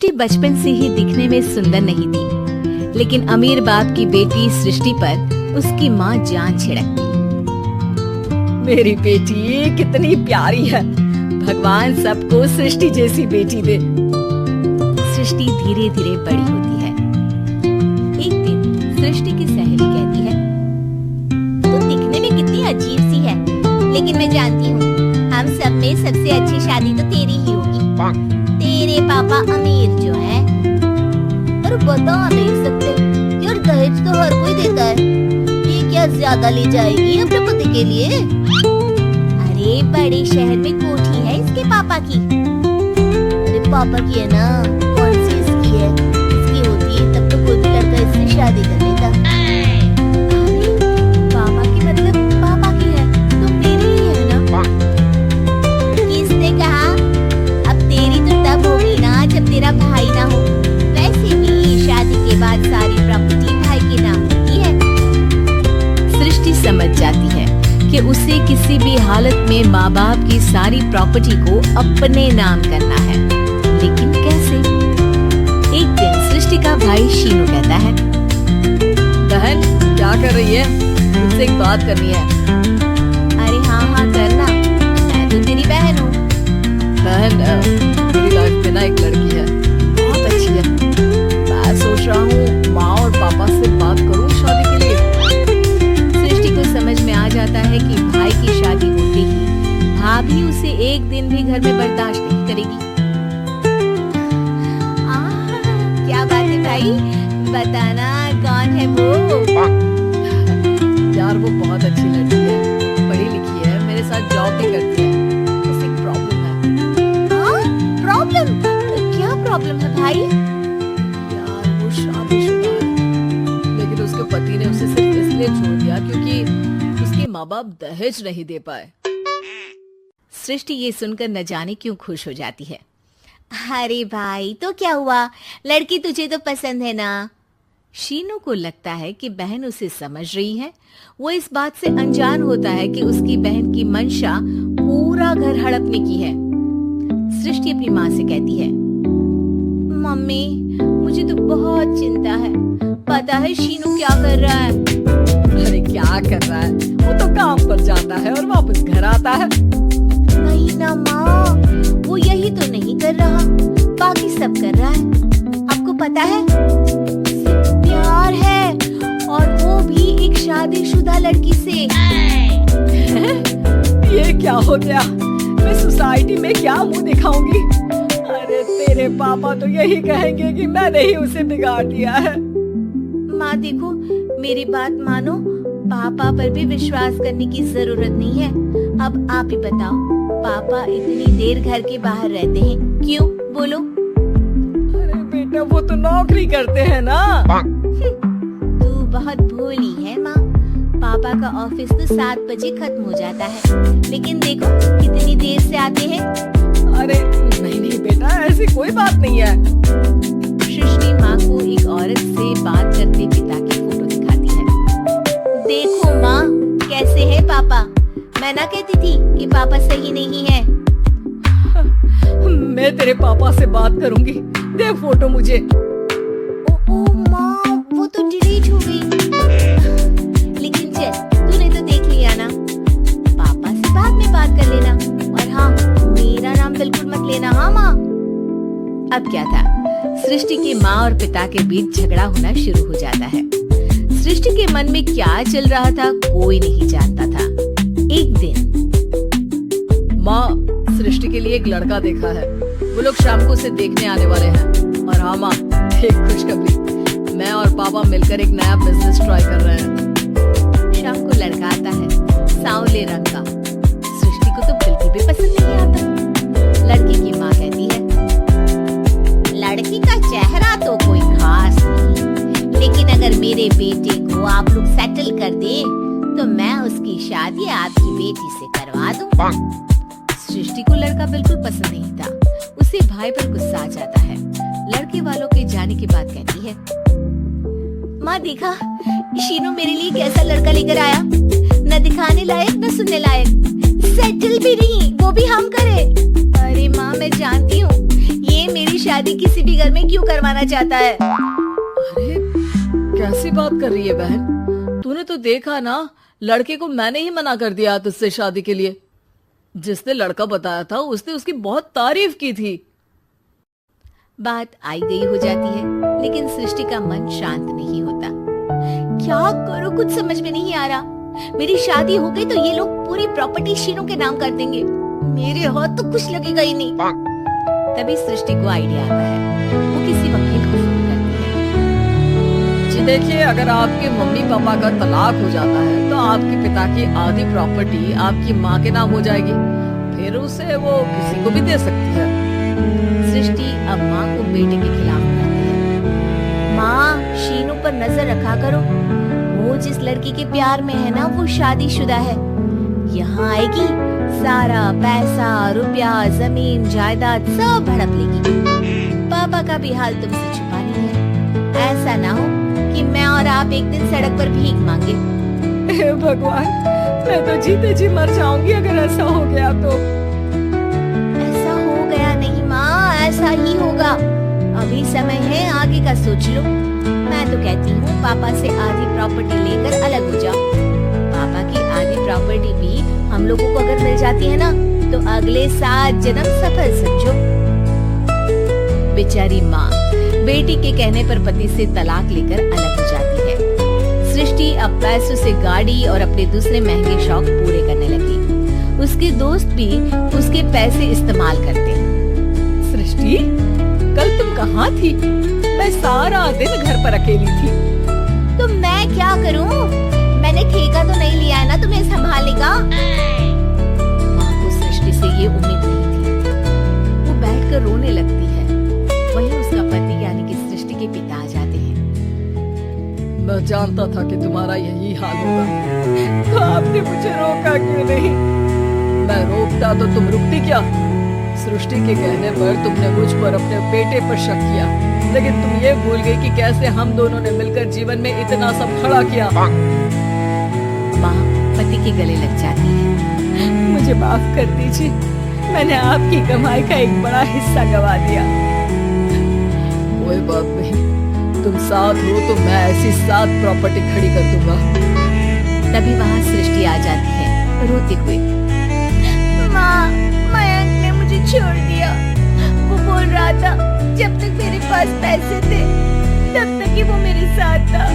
सृष्टि बचपन से ही दिखने में सुंदर नहीं थी, लेकिन अमीर बाप की बेटी सृष्टि पर उसकी माँ जान छिड़कती। मेरी बेटी कितनी प्यारी है, भगवान सबको सृष्टि जैसी बेटी दे। सृष्टि धीरे धीरे बड़ी होती है। एक दिन सृष्टि की सहेली कहती है, तू दिखने में कितनी अजीब सी है, लेकिन मैं जानती हूँ हम सब में सबसे अच्छी शादी तो तेरी ही होगी। तेरे पापा अमीर जो है, पर बता नहीं सकते यार, दहेज तो हर कोई देता है, ये क्या ज्यादा ले जाएगी अपने पति के लिए? अरे बड़े शहर में कोठी है इसके पापा की। अरे पापा की है ना, कौन सी इसकी है? इसकी होती तब तो कोई भी लड़का इससे शादी कर लेता। पापा की मतलब पापा की है तो मेरी ही है ना। किसने कहा? अब तेरी तो तब होगी ना जब तेरा भाई ना हो। वैसे भी शादी के बाद सारी प्रॉपर्टी भाई के नाम होती है। सृष्टि समझ जाती है कि उसे किसी भी हालत में माँ बाप की सारी प्रॉपर्टी को अपने नाम करना है, लेकिन कैसे? एक दिन सृष्टि का भाई शीनू कहता है, बहन क्या कर रही है? मुझसे एक बात करनी है। अरे हाँ हाँ करना, मैं तो तेरी बहन हूँ। बहन मेरी लाइफ में ना एक लड़की है, बहुत अच्छी है। मैं सोच रहा हूँ माँ और पापा से बात करूँ शादी के लिए। सृष्टि को समझ में आ जाता है कि भाई की शादी होते ही भाभी उसे एक दिन भी घर में बर्दाश्त नहीं करेगी। क्या बात है भाई, बताना कौन है वो? यार वो बहुत अच्छी लड़की है, पढ़ी लिखी है, मेरे साथ जॉब भी करती है। बस एक प्रॉब्लम है। प्रॉब्लम? क्या प्रॉब्लम है भाई? यार वो शादीशुदा है, लेकिन उसके पति ने उसे सिर्फ इसलिए छोड़ दिया क्योंकि उसके माँ बाप दहेज नहीं दे पाए। सृष्टि ये सुनकर न जाने क्यों खुश हो जाती है। अरे भाई तो क्या हुआ, लड़की तुझे तो पसंद है ना? शीनू को लगता है कि बहन उसे समझ रही है। वो इस बात से अनजान होता है कि उसकी बहन की मंशा पूरा घर हड़पने की है। सृष्टि अपनी माँ से कहती है, मम्मी मुझे तो बहुत चिंता है, पता है शीनू क्या कर रहा है? अरे क्या कर रहा है? वो तो काम पर जाता है और वापस घर आता है। नहीं ना माँ, वो यही तो नहीं कर रहा, बाकी सब कर रहा है। आपको पता है प्यार है, और वो भी एक शादीशुदा लड़की से। ये क्या हो गया? मैं सोसाइटी में क्या मुंह दिखाऊंगी? अरे तेरे पापा तो यही कहेंगे कि मैंने ही उसे बिगाड़ दिया है। माँ देखो, मेरी बात मानो, पापा पर भी विश्वास करने की जरूरत नहीं है। अब आप ही बताओ, पापा इतनी देर घर के बाहर रहते हैं क्यों? बोलो। अरे बेटा वो तो नौकरी करते हैं ना। तू बहुत भोली है माँ, पापा का ऑफिस तो 7 बजे खत्म हो जाता है, लेकिन देखो कितनी देर से आते हैं। अरे नहीं नहीं बेटा, ऐसी कोई बात नहीं है। सृष्टि माँ को एक औरत से बात करते पिता की फोटो दिखाती है। देखो माँ कैसे है पापा, मैं ना कहती थी कि पापा सही नहीं है। मैं तेरे पापा से बात करूंगी, दे फोटो मुझे। ओ माँ वो तो डिलीट हो गई। लेकिन चल, तूने तो देख लिया ना, पापा से बाद में बात कर लेना। और हाँ, मेरा नाम बिल्कुल मत लेना। हाँ माँ। अब क्या था, सृष्टि की माँ और पिता के बीच झगड़ा होना शुरू हो जाता है। सृष्टि के मन में क्या चल रहा था कोई नहीं जानता था। एक दिन माँ, सृष्टि के लिए एक लड़का देखा है, वो लोग शाम को उसे देखने आने वाले हैं। और हाँ माँ, एक खुशखबरी, मैं और पापा मिलकर एक नया बिजनेस ट्राई कर रहे हैं। शाम को लड़का आता है, सांवले रंग का। सृष्टि को तो बिल्कुल भी पसंद नहीं आता। लड़की की माँ कहती है, लड़की का चेहरा तो कोई खास नहीं, लेकिन अगर मेरे बेटे को आप लोग सेटल कर दे तो मैं उसकी शादी आपकी बेटी से करवा दूं। सृष्टि को लड़का बिल्कुल पसंद नहीं था। उसे भाई पर गुस्सा आ जाता है। लड़के वालों के जाने के बाद कहती है, माँ देखा शीनू मेरे लिए कैसा लड़का लेकर आया, न दिखाने लायक न सुनने लायक, सेटल भी नहीं, वो भी हम करे। अरे माँ मैं जानती हूँ ये मेरी शादी किसी भी घर में क्यों करवाना चाहता है? अरे कैसी बात कर रही है बहन, तूने तो देखा ना, लड़के को मैंने ही मना कर दिया तुझसे शादी के लिए। जिसने लड़का बताया था उसने उसकी बहुत तारीफ की थी। बात आई गई हो जाती है, लेकिन सृष्टि का मन शांत नहीं होता। क्या करूं, कुछ समझ में नहीं आ रहा। मेरी शादी हो गई तो ये लोग पूरी प्रॉपर्टी शीनू के नाम कर देंगे, मेरे हाथ तो कुछ लगेगा ही नहीं। तभी सृष्टि को आइडिया आता है। वो किसी वकील को फोन करती है। जी देखिए, अगर आपके मम्मी पापा का तलाक हो जाता है तो आपके पिता की आधी प्रॉपर्टी आपकी माँ के नाम हो जाएगी, फिर उसे वो किसी को भी दे सकती है। सृष्टि अब माँ को बेटे के खिलाफ करती है। माँ, शीनू पर नजर रखा करो, वो जिस लड़की के प्यार में है ना वो शादीशुदा है। यहाँ आएगी, सारा पैसा, रुपया, जमीन, जायदाद सब हड़प लेगी। पापा का भी हाल तुमसे छुपा नहीं है। ऐसा ना हो कि मैं और आप एक दिन सड़क पर भीख मांगे। हे भगवान, मैं तो जीते जी मर जाऊंगी अगर ऐसा हो गया तो। ऐसा हो गया नहीं माँ, ऐसा ही होगा। अभी समय है, आगे का सोच लो। मैं तो कहती हूँ पापा से आधी प्रॉपर्टी लेकर अलग हो जाओ। पापा की आधी प्रॉपर्टी भी हम लोगों को अगर मिल जाती है ना तो अगले 7 जन्म सफल समझो। बेचारी माँ बेटी के कहने पर पति से तलाक लेकर अलग हो जाती है। सृष्टि अब पैसों से गाड़ी और अपने दूसरे महंगे शौक पूरे करने लगी। उसके दोस्त भी उसके पैसे इस्तेमाल करते। सृष्टि, कल तुम कहाँ थी? मैं सारा दिन घर पर अकेली थी। तो मैं क्या करूं? मैंने ठेका तो नहीं लिया है ना तुम्हें संभालने का। माँ को सृष्टि से ये उम्मीद नहीं थी। वो बैठकर रोने लगती है। वहीं उसका पति यानी कि सृष्टि के पिता आ जाते हैं। मैं जानता था कि तुम्हारा यही हाल होगा, तो आपने मुझे रोका क्यों नहीं? मैं रोकता तो तुम रुकती क्या? सृष्टि के कहने पर तुमने मुझ पर, अपने बेटे पर शक किया, लेकिन तुम ये भूल गई कि कैसे हम दोनों ने मिलकर जीवन में इतना सब खड़ा किया। माँ पति के गले लग जाती है। मुझे माफ कर दीजिए, मैंने आपकी कमाई का एक बड़ा हिस्सा गवा दिया। कोई बात नहीं, तुम साथ हो तो मैं ऐसी 7 प्रॉपर्टी खड़ी कर दूंगा। तभी वहाँ सृष्टि आ जाती है रोते हुए। माँ, मयंक ने मुझे छोड़ दिया। वो बोल रहा था जब तक मेरे पास पैसे थे तब तक ही वो मेरे साथ था।